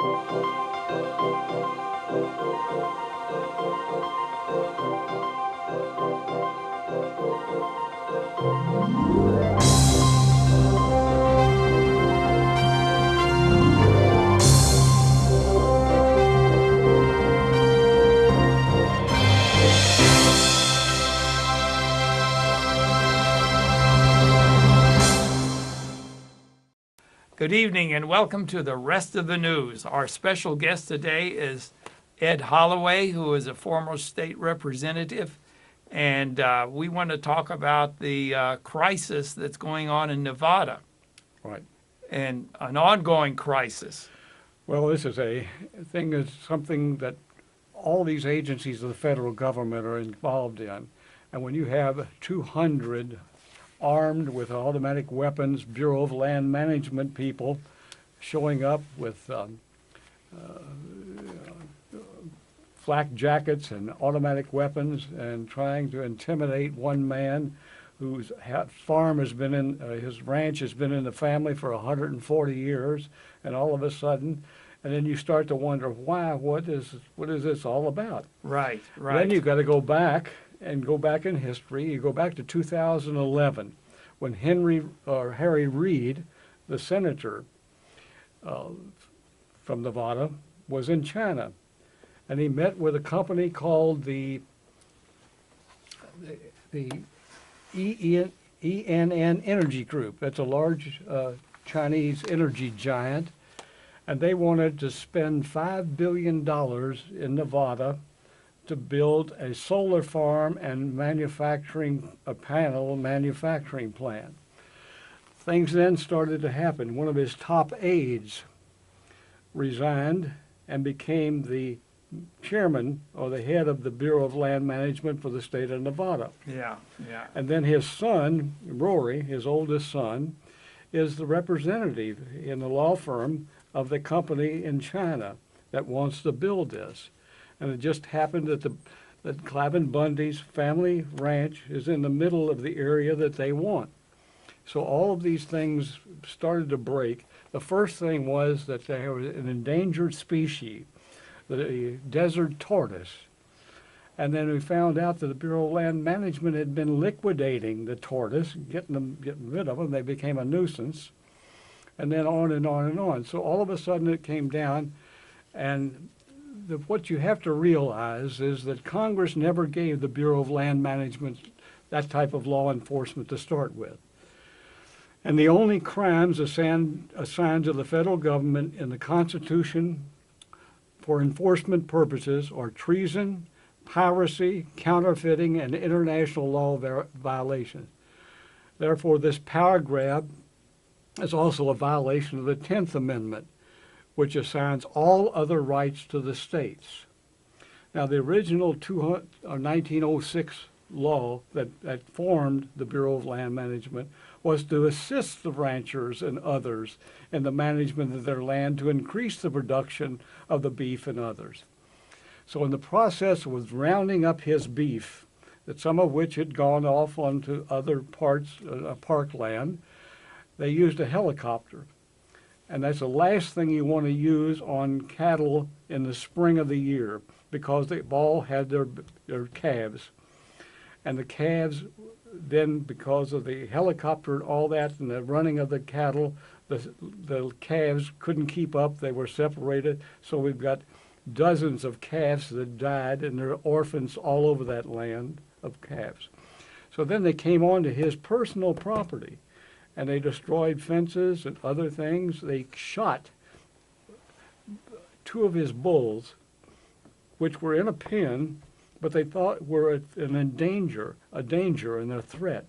Good evening and welcome to the rest of the news. Our special guest today is Ed Holloway, who is a former state representative, and we want to talk about the crisis that's going on in Nevada. Right. And an ongoing crisis. Well, this is something that all these agencies of the federal government are involved in. And when you have 200 armed with automatic weapons, Bureau of Land Management people showing up with flak jackets and automatic weapons and trying to intimidate one man whose farm has been in, his ranch has been in the family for 140 years, and all of a sudden, and then you start to wonder why, what is this all about? Right. Then you've got to go back in history. You go back to 2011 when Harry Reid, the senator from Nevada, was in China. And he met with a company called the ENN Energy Group. That's a large Chinese energy giant. And they wanted to spend $5 billion in Nevada to build a solar farm and a panel manufacturing plant. Things then started to happen. One of his top aides resigned and became the chairman or the head of the Bureau of Land Management for the state of Nevada. Yeah. And then his son, Rory, his oldest son, is the representative in the law firm of the company in China that wants to build this. And it just happened that Cliven Bundy's family ranch is in the middle of the area that they want. So all of these things started to break. The first thing was that there was an endangered species, the desert tortoise. And then we found out that the Bureau of Land Management had been liquidating the tortoise, getting rid of them. They became a nuisance. And then on and on and on. So all of a sudden it came down, and what you have to realize is that Congress never gave the Bureau of Land Management that type of law enforcement to start with. And the only crimes assigned to the federal government in the Constitution for enforcement purposes are treason, piracy, counterfeiting, and international law violations. Therefore, this power grab is also a violation of the 10th Amendment, which assigns all other rights to the states. Now, the original 1906 law that formed the Bureau of Land Management was to assist the ranchers and others in the management of their land to increase the production of the beef and others. So in the process of rounding up his beef, that some of which had gone off onto other parts of parkland, they used a helicopter. And that's the last thing you want to use on cattle in the spring of the year, because they've all had their calves. And the calves then, because of the helicopter and all that and the running of the cattle, the calves couldn't keep up. They were separated. So we've got dozens of calves that died, and there are orphans all over that land of calves. So then they came onto his personal property, and they destroyed fences and other things. They shot 2 of his bulls, which were in a pen, but they thought were a danger and a threat.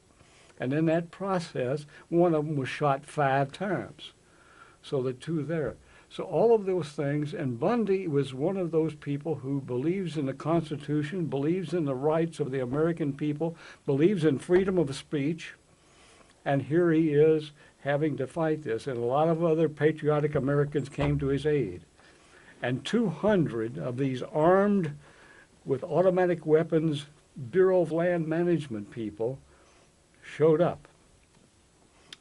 And in that process, one of them was shot 5 times. So the 2 there. So all of those things, and Bundy was one of those people who believes in the Constitution, believes in the rights of the American people, believes in freedom of speech, and here he is having to fight this. And a lot of other patriotic Americans came to his aid. And 200 of these armed with automatic weapons Bureau of Land Management people showed up.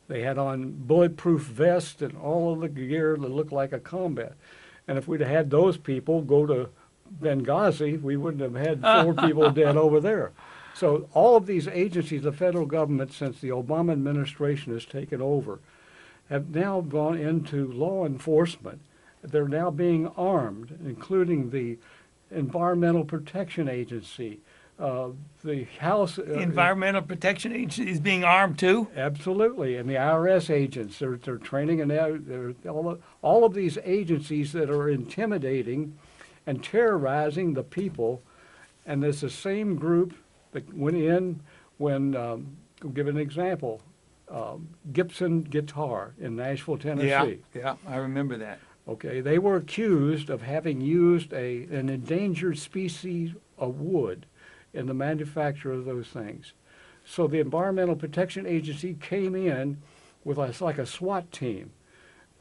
They had on bulletproof vests and all of the gear that looked like a combat. And if we'd have had those people go to Benghazi, we wouldn't have had 4 people dead over there. So all of these agencies, the federal government, since the Obama administration has taken over, have now gone into law enforcement. They're now being armed, including the Environmental Protection Agency, the House. Environmental Protection Agency is being armed too? Absolutely, and the IRS agents, they're training, and they're all of these agencies that are intimidating and terrorizing the people. And it's the same group that went in when, I'll give an example, Gibson Guitar in Nashville, Tennessee. Yeah, I remember that. Okay, they were accused of having used an endangered species of wood in the manufacture of those things. So the Environmental Protection Agency came in with like a SWAT team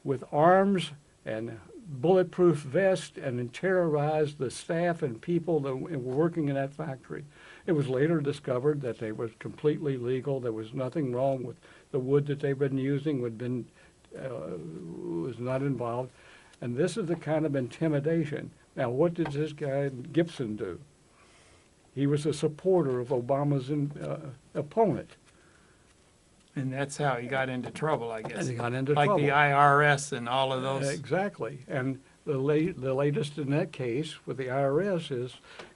with arms and bulletproof vests and terrorized the staff and people that were working in that factory. It was later discovered that they were completely legal. There was nothing wrong with the wood that they've been using, was not involved. And this is the kind of intimidation. Now, what did this guy Gibson do? He was a supporter of Obama's opponent. And that's how he got into trouble, I guess. And he got into like trouble. the IRS and all of those. Exactly. And the latest in that case with the IRS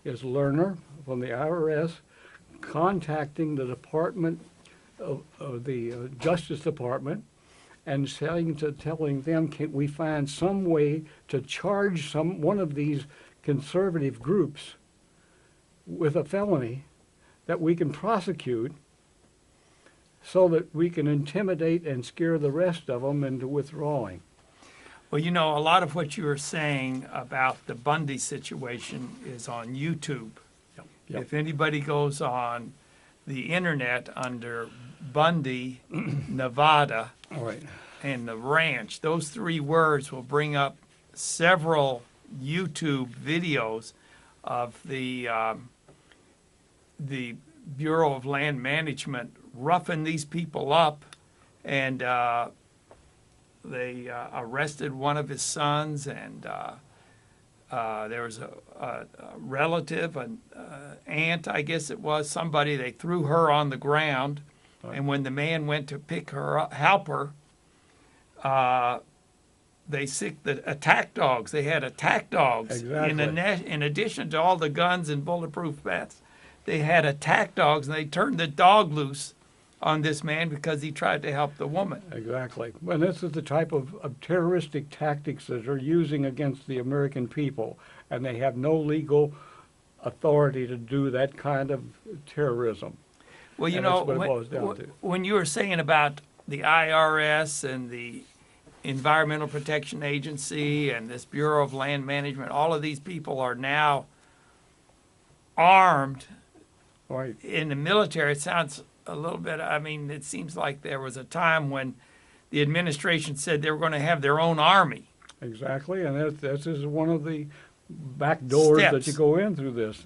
is Lerner from the IRS contacting the Department of the Justice Department and telling them, can we find some way to charge one of these conservative groups with a felony that we can prosecute so that we can intimidate and scare the rest of them into withdrawing. Well, you know, a lot of what you were saying about the Bundy situation is on YouTube. Yep. If anybody goes on the internet under Bundy, Nevada, All right. and the ranch, those 3 words will bring up several YouTube videos of the Bureau of Land Management roughing these people up, and they arrested one of his sons, and there was a relative, an aunt, I guess it was, somebody, they threw her on the ground, and when the man went to pick her up, help her, they sicked the attack dogs. They had attack dogs. Exactly. In addition to all the guns and bulletproof vests, they had attack dogs, and they turned the dog loose on this man because he tried to help the woman. Exactly. And this is the type of terroristic tactics that they're using against the American people, and they have no legal authority to do that kind of terrorism. Well, you And know, that's what it boils down to. when you were saying about the IRS and the Environmental Protection Agency and this Bureau of Land Management, all of these people are now armed Right. in the military. It sounds a little bit, I mean, it seems like there was a time when the administration said they were going to have their own army. Exactly, and this is one of the back doors that Steps. you go in through this.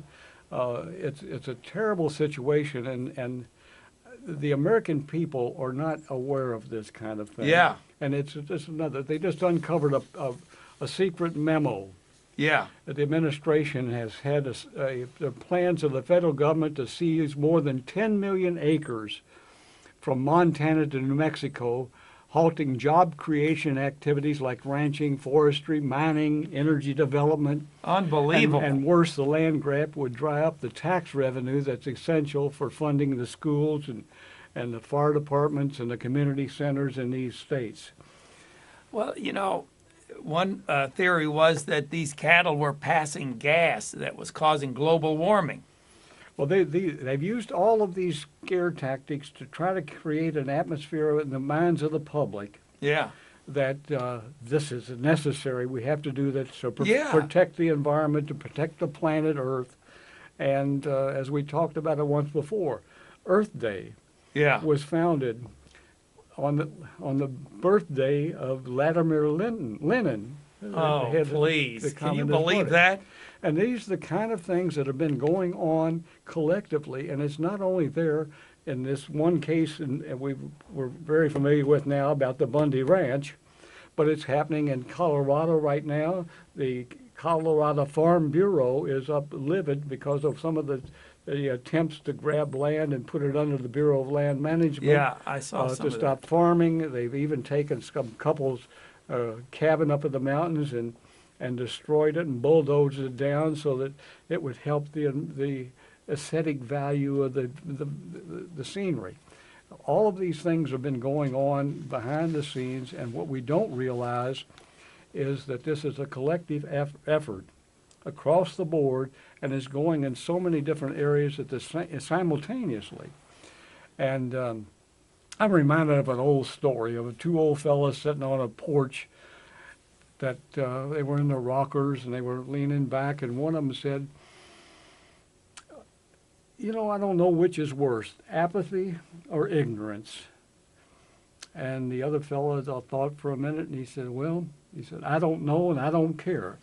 It's a terrible situation, and the American people are not aware of this kind of thing. Yeah. And it's just another. They just uncovered a secret memo Yeah. that the administration has had the plans of the federal government to seize more than 10 million acres from Montana to New Mexico, halting job creation activities like ranching, forestry, mining, energy development. Unbelievable. And worse, the land grab would dry up the tax revenue that's essential for funding the schools and the fire departments and the community centers in these states. Well, you know, one theory was that these cattle were passing gas that was causing global warming. Well, they've used all of these scare tactics to try to create an atmosphere in the minds of the public Yeah. that this is necessary. We have to do this to Yeah. protect the environment, to protect the planet Earth. And as we talked about it once before, Earth Day Yeah. was founded on the birthday of Vladimir Lenin. the Oh, head of the please. Can you Communist believe Party. that? And these are the kind of things that have been going on collectively, and it's not only there in this one case, and we're very familiar with now about the Bundy Ranch, but it's happening in Colorado right now. The Colorado Farm Bureau is up livid because of some of the attempts to grab land and put it under the Bureau of Land Management. Yeah, I saw some to of stop farming. They've even taken some couples' cabin up in the mountains and destroyed it and bulldozed it down so that it would help the aesthetic value of the scenery. All of these things have been going on behind the scenes, and what we don't realize is that this is a collective effort across the board and is going in so many different areas simultaneously. And I'm reminded of an old story of two old fellas sitting on a porch that they were in their rockers and they were leaning back, and one of them said, "You know, I don't know which is worse, apathy or ignorance." And the other fellow thought for a minute, and he said, "I don't know and I don't care."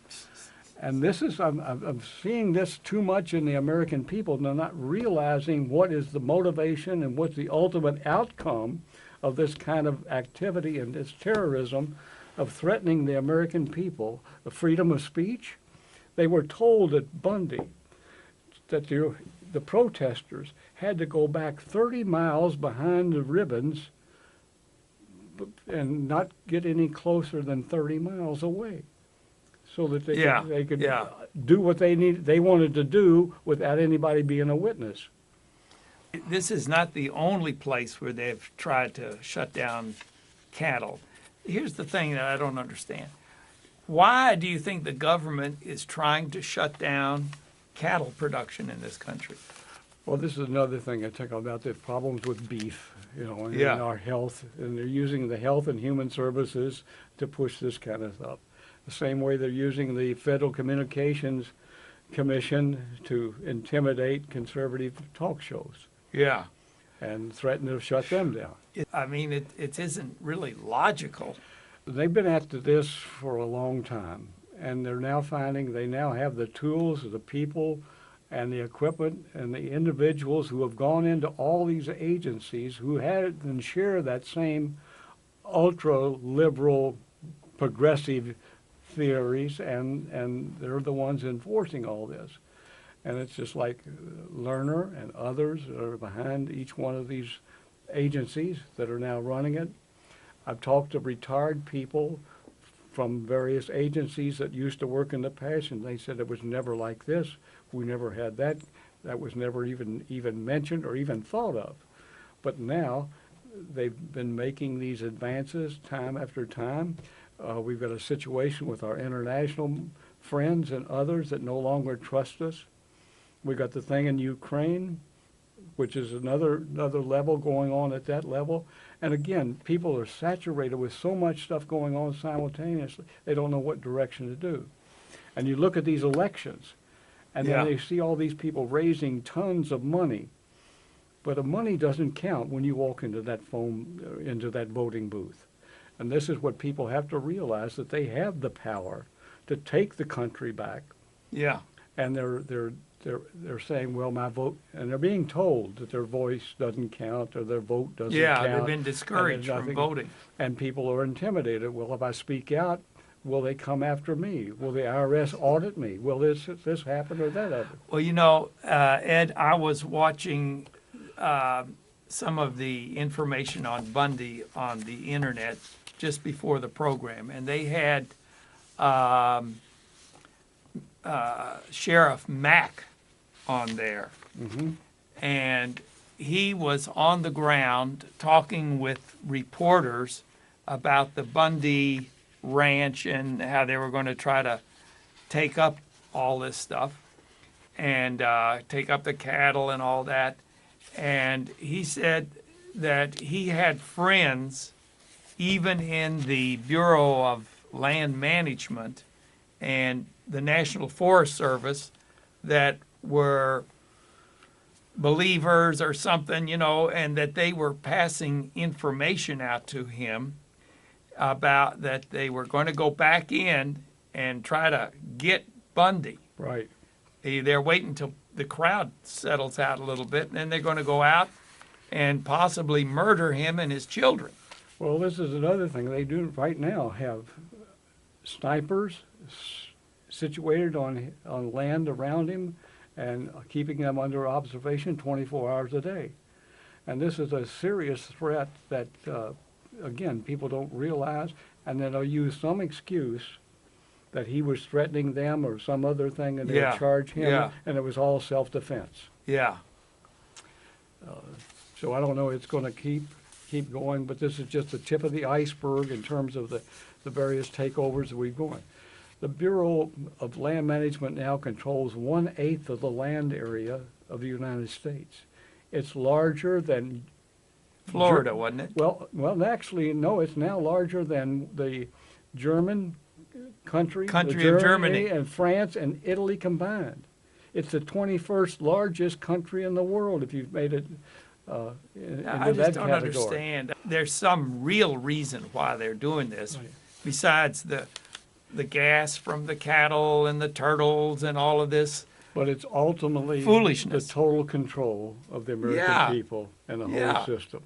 And this is, I'm seeing this too much in the American people, and they're not realizing what is the motivation and what's the ultimate outcome of this kind of activity and this terrorism of threatening the American people, the freedom of speech. They were told at Bundy that the protesters had to go back 30 miles behind the ribbons and not get any closer than 30 miles away, so that they could do what they wanted to do without anybody being a witness. This is not the only place where they've tried to shut down cattle. Here's the thing that I don't understand. Why do you think the government is trying to shut down cattle production in this country? Well, this is another thing I talk about, the problems with beef, and our health, and they're using the Health and Human Services to push this kind of stuff. The same way they're using the Federal Communications Commission to intimidate conservative talk shows. Yeah. And threaten to shut them down. It isn't really logical. They've been at this for a long time, and they're now finding they now have the tools, the people, and the equipment, and the individuals who have gone into all these agencies who had and share that same ultra-liberal, progressive theories, and they're the ones enforcing all this. And it's just like Lerner and others that are behind each one of these agencies that are now running it. I've talked to retired people from various agencies that used to work in the past, and they said it was never like this. We never had that. That was never even mentioned or even thought of. But now they've been making these advances time after time. We've got a situation with our international friends and others that no longer trust us. We got the thing in Ukraine, which is another level going on at that level. And again, people are saturated with so much stuff going on simultaneously, they don't know what direction to do. And you look at these elections, and then they see all these people raising tons of money. But the money doesn't count when you walk into that voting booth. And this is what people have to realize, that they have the power to take the country back. Yeah. And they're saying, well, my vote, and they're being told that their voice doesn't count or their vote doesn't count. Yeah, they've been discouraged from voting. And people are intimidated. Well, if I speak out, will they come after me? Will the IRS audit me? Will this happen or that happen? Well, Ed, I was watching some of the information on Bundy on the internet just before the program, and they had Sheriff Mack on there. Mm-hmm. And he was on the ground talking with reporters about the Bundy ranch and how they were going to try to take up all this stuff and take up the cattle and all that. And he said that he had friends even in the Bureau of Land Management and the National Forest Service that were believers or something, and that they were passing information out to him about that they were going to go back in and try to get Bundy. Right. They're waiting until the crowd settles out a little bit, and then they're going to go out and possibly murder him and his children. Well, this is another thing they do right now, have snipers situated on land around him and keeping them under observation 24 hours a day. And this is a serious threat that, again, people don't realize, and then they'll use some excuse that he was threatening them or some other thing, and they'll Yeah, charge him, yeah. and it was all self-defense. Yeah, So I don't know, it's going to keep going, but this is just the tip of the iceberg in terms of the various takeovers that we've gone. The Bureau of Land Management now controls 1/8 of the land area of the United States. It's larger than Florida, wasn't it? Well, actually, no, it's now larger than the German country Country the of Germany. and France and Italy combined. It's the 21st largest country in the world if you've made it into I that just don't category. understand. There's some real reason why they're doing this, Right. besides the gas from the cattle and the turtles and all of this. But it's ultimately Foolishness. the total control of the American Yeah. people and the whole Yeah. system.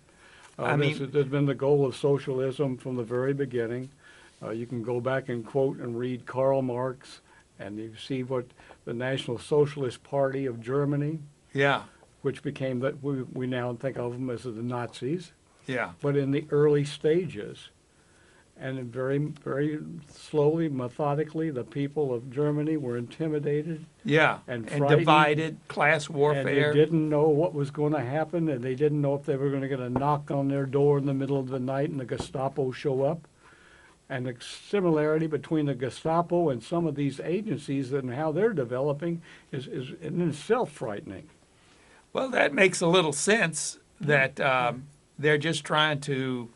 I mean- There's been the goal of socialism from the very beginning. You can go back and quote and read Karl Marx, and you see what the National Socialist Party of Germany, Yeah, which became that we now think of them as the Nazis, yeah, but in the early stages. And very, very slowly, methodically, the people of Germany were intimidated, yeah. And And frightened. divided, class and warfare. they didn't know what was going to happen, and they didn't know if they were going to get a knock on their door in the middle of the night and the Gestapo show up. And the similarity between the Gestapo and some of these agencies and how they're developing is in itself frightening. Well, that makes a little sense that they're just trying to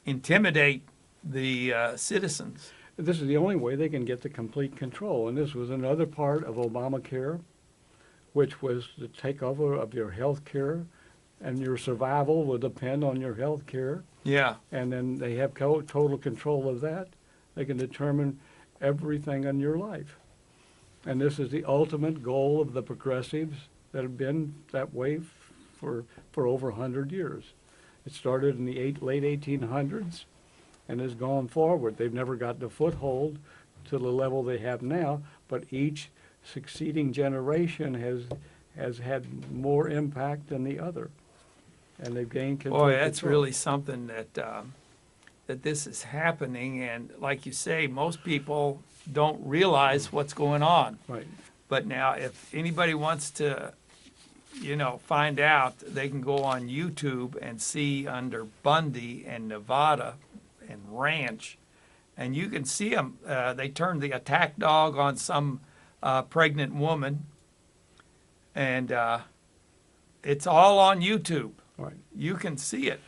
intimidate the citizens. This is the only way they can get the complete control. And this was another part of Obamacare, which was the takeover of your health care, and your survival will depend on your health care. Yeah, And then they have total control of that. They can determine everything in your life. And this is the ultimate goal of the progressives that have been that way for over 100 years. It started in the late 1800s and has gone forward. They've never gotten a foothold to the level they have now, but each succeeding generation has had more impact than the other. And they've gained control. boy, that's really something that that this is happening. And like you say, most people don't realize what's going on. Right. But now, if anybody wants to, find out, they can go on YouTube and see under Bundy and Nevada and Ranch, and you can see them. They turned the attack dog on some pregnant woman, and it's all on YouTube. Right. You can see it.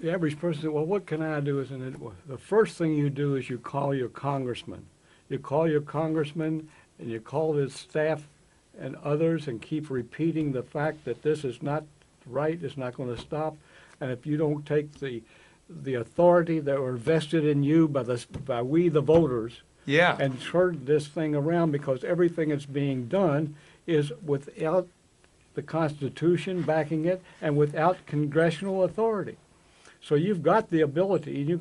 The average person says, well, what can I do? The first thing you do is you call your congressman. You call your congressman and you call his staff and others and keep repeating the fact that this is not right, it's not going to stop. And if you don't take the authority that were vested in you by we the voters Yeah. and turn this thing around, because everything that's being done is without the Constitution backing it and without congressional authority. So you've got the ability, and you've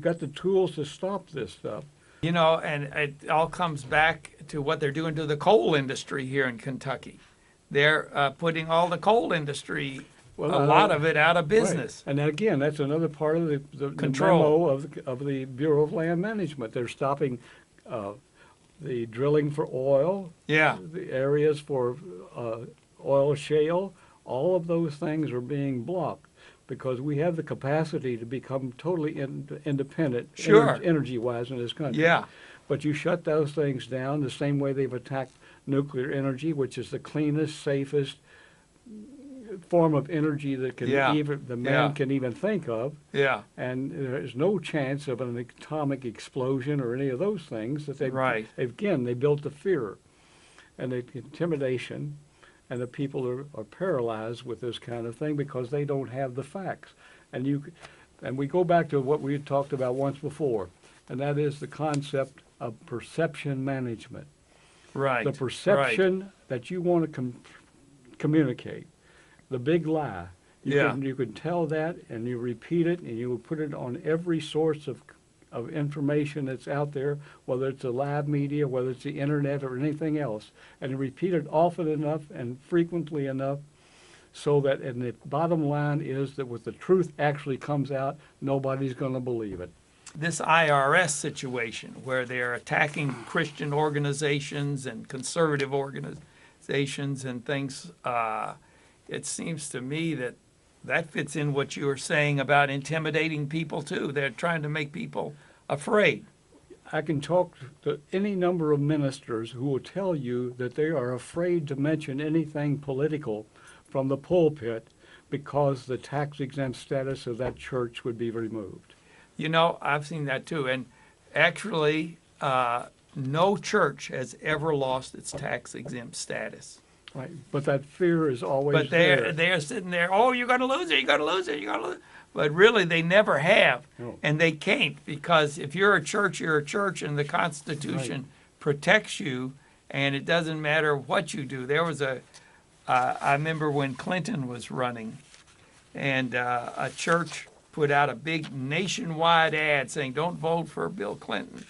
got the tools to stop this stuff. And it all comes back to what they're doing to the coal industry here in Kentucky. They're putting all the coal industry, Well, a lot of it, out of business. Right. And again, that's another part of the Control. memo of the Bureau of Land Management. They're stopping the drilling for oil, Yeah. the areas for oil shale. All of those things are being blocked because we have the capacity to become totally independent Sure. energy-wise in this country. Yeah. But you shut those things down the same way they've attacked nuclear energy, which is the cleanest, safest form of energy that can Yeah. man Yeah. can even think of. Yeah. And there's no chance of an atomic explosion or any of those things that Right. they built the fear and the intimidation, and the people are paralyzed with this kind of thing because they don't have the facts. And we go back to what we had talked about once before, and that is the concept of perception management. Right. The perception that you want to communicate, the big lie. Yeah. You can tell that, and you repeat it, and you put it on every source of information that's out there, whether it's the live media, whether it's the internet or anything else, and you repeat it often enough and frequently enough so that, and the bottom line is that when the truth actually comes out, nobody's going to believe it. This IRS situation where they're attacking Christian organizations and conservative organizations and things, it seems to me that that fits in what you were saying about intimidating people too. They're trying to make people afraid. I can talk to any number of ministers who will tell you that they are afraid to mention anything political from the pulpit because the tax-exempt status of that church would be removed. You know, I've seen that too. And actually, no church has ever lost its tax exempt status. Right, but that fear is always But they're sitting there, oh, you're going to lose it, you're going to lose it, you're going to lose it. But really, they never have, No. and they can't, because if you're a church, and the Constitution protects you, and it doesn't matter what you do. There was I remember when Clinton was running, and a church put out a big nationwide ad saying, don't vote for Bill Clinton.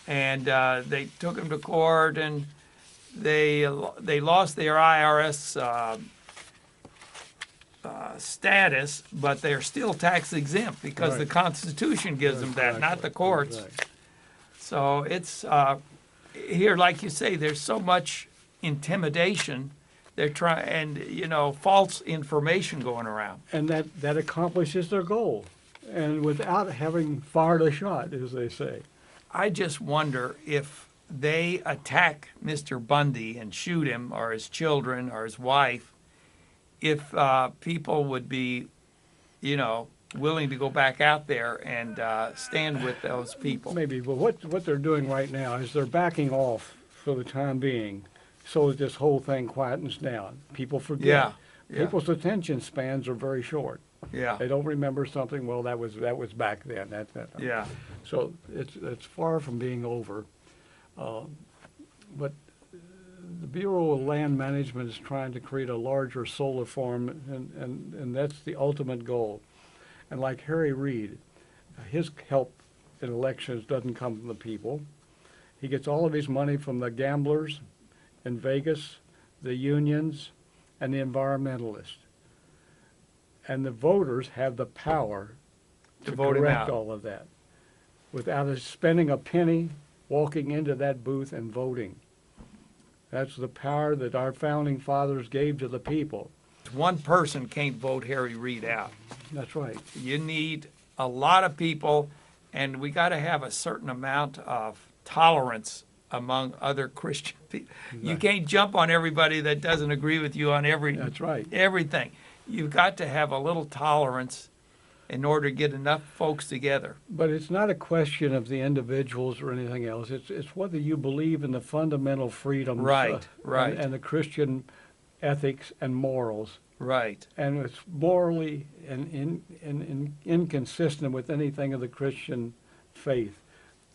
And they took him to court, and they lost their IRS status, but they're still tax exempt because the Right. Constitution gives them that, not the courts. Right. So it's here, like you say, there's so much intimidation. They're trying, and false information going around. And that accomplishes their goal, and without having fired a shot, as they say. I just wonder if they attack Mr. Bundy and shoot him, or his children, or his wife, if people would be, willing to go back out there and stand with those people. Maybe, but what they're doing right now is they're backing off for the time being, so that this whole thing quietens down. People forget. Yeah. People's attention spans are very short. Yeah. They don't remember something. Well, that was back then. That. Yeah. So it's far from being over. But the Bureau of Land Management is trying to create a larger solar farm, and that's the ultimate goal. And like Harry Reid, his help in elections doesn't come from the people. He gets all of his money from the gamblers in Vegas, the unions, and the environmentalists. And the voters have the power To to vote him correct out. all of that without us spending a penny, walking into that booth and voting. That's the power that our founding fathers gave to the people. One person can't vote Harry Reid out. That's right. You need a lot of people, and we got to have a certain amount of tolerance among other Christian people. You can't jump on everybody that doesn't agree with you on That's right. everything. You've got to have a little tolerance in order to get enough folks together. But it's not a question of the individuals or anything else. It's whether you believe in the fundamental freedoms Right. and the Christian ethics and morals. Right. And it's morally and inconsistent with anything of the Christian faith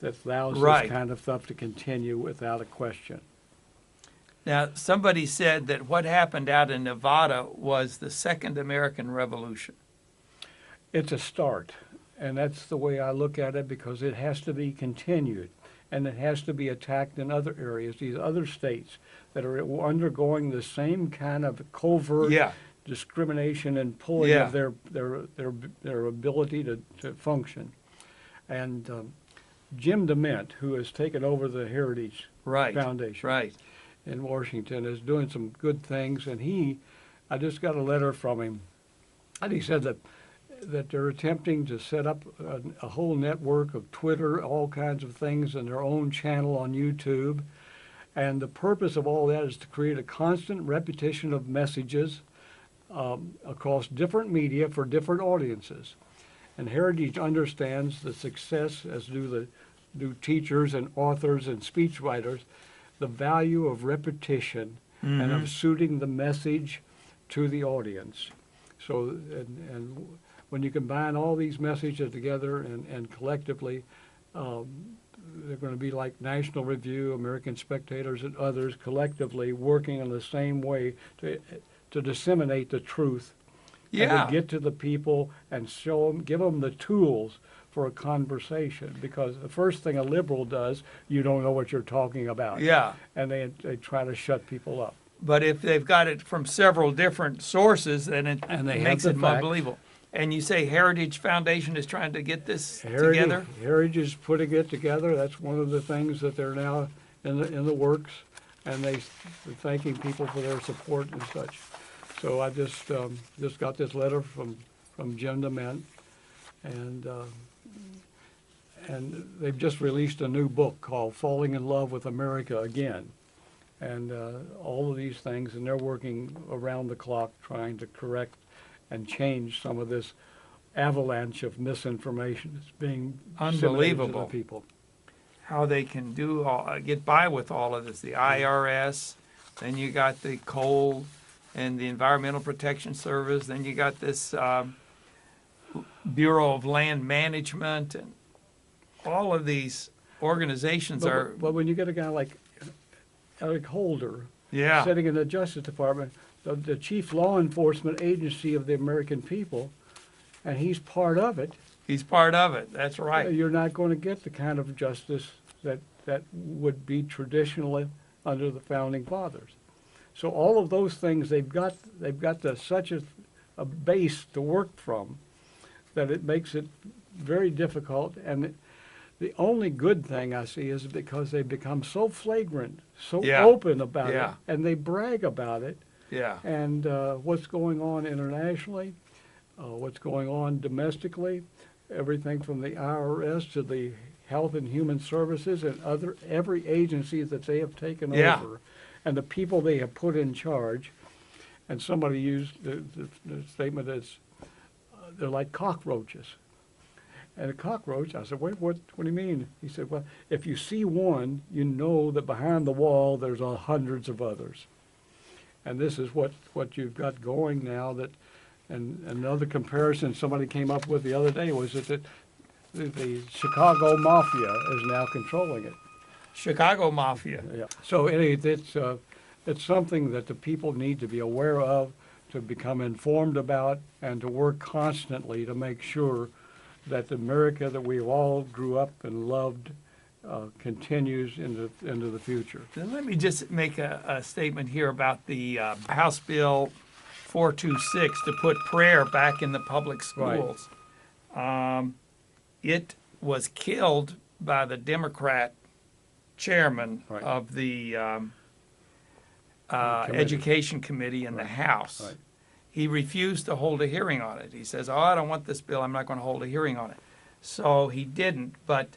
that allows Right. this kind of stuff to continue without a question. Now, somebody said that what happened out in Nevada was the Second American Revolution. It's a start, and that's the way I look at it, because it has to be continued, and it has to be attacked in other areas, these other states that are undergoing the same kind of covert Yeah. discrimination and pulling Yeah. of their ability to function. And Jim DeMint, who has taken over the Heritage Right. Foundation Right. in Washington, is doing some good things, and I just got a letter from him, and he said that they're attempting to set up a whole network of Twitter, all kinds of things, and their own channel on YouTube. And the purpose of all that is to create a constant repetition of messages across different media for different audiences. And Heritage understands the success, as do teachers and authors and speechwriters, the value of repetition and of suiting the message to the audience. So, and when you combine all these messages together and collectively, they're going to be like National Review, American Spectators, and others collectively working in the same way to disseminate the truth Yeah. to get to the people and show them, give them the tools for a conversation. Because the first thing a liberal does, you don't know what you're talking about. Yeah. And they try to shut people up. But if they've got it from several different sources, then it And they have makes the it facts. unbelievable. And you say Heritage Foundation is trying to get this together? Heritage is putting it together. That's one of the things that they're now in the works, and they're thanking people for their support and such. So I just got this letter from Jim DeMint, and they've just released a new book called Falling in Love with America Again, and all of these things, and they're working around the clock trying to correct and change some of this avalanche of misinformation that's being disseminated to the Unbelievable. people. How they can get by with all of this. The IRS, then you got the coal and the Environmental Protection Service, then you got this Bureau of Land Management, and all of these organizations are, But when you get a guy like Eric Holder yeah, sitting in the Justice Department, the chief law enforcement agency of the American people, and he's part of it, he's part of it. That's right. you're not going to get the kind of justice that would be traditionally under the founding fathers. So all of those things they've got such a base to work from that it makes it very difficult. And the only good thing I see is because they become so flagrant, so Yeah. open about Yeah. it, and they brag about it. Yeah. And what's going on internationally, what's going on domestically, everything from the IRS to the Health and Human Services and every agency that they have taken Yeah. over, and the people they have put in charge. And somebody used the statement as they're like cockroaches. And a cockroach, I said, wait, what do you mean? He said, well, if you see one, you know that behind the wall there's hundreds of others. And this is what you've got going now. That, and another comparison somebody came up with the other day was that the Chicago Mafia is now controlling it. Chicago Mafia. Yeah. So it's something that the people need to be aware of, to become informed about, and to work constantly to make sure that the America that we all grew up and loved continues into the future. Then let me just make a statement here about the House Bill 426 to put prayer back in the public schools. It was killed by the Democrat chairman Right. of the Committee. Education Committee in the House. Right. He refused to hold a hearing on it. He says, I don't want this bill. I'm not going to hold a hearing on it. So he didn't. But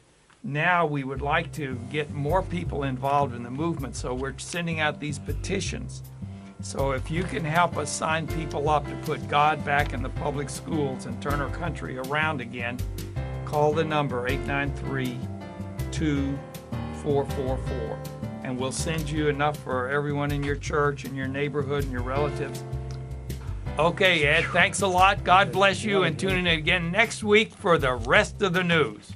now we would like to get more people involved in the movement. So we're sending out these petitions. So if you can help us sign people up to put God back in the public schools and turn our country around again, call the number 893-2444. And we'll send you enough for everyone in your church and your neighborhood and your relatives. Okay, Ed, thanks a lot. God bless you, and tune in again next week for the rest of the news.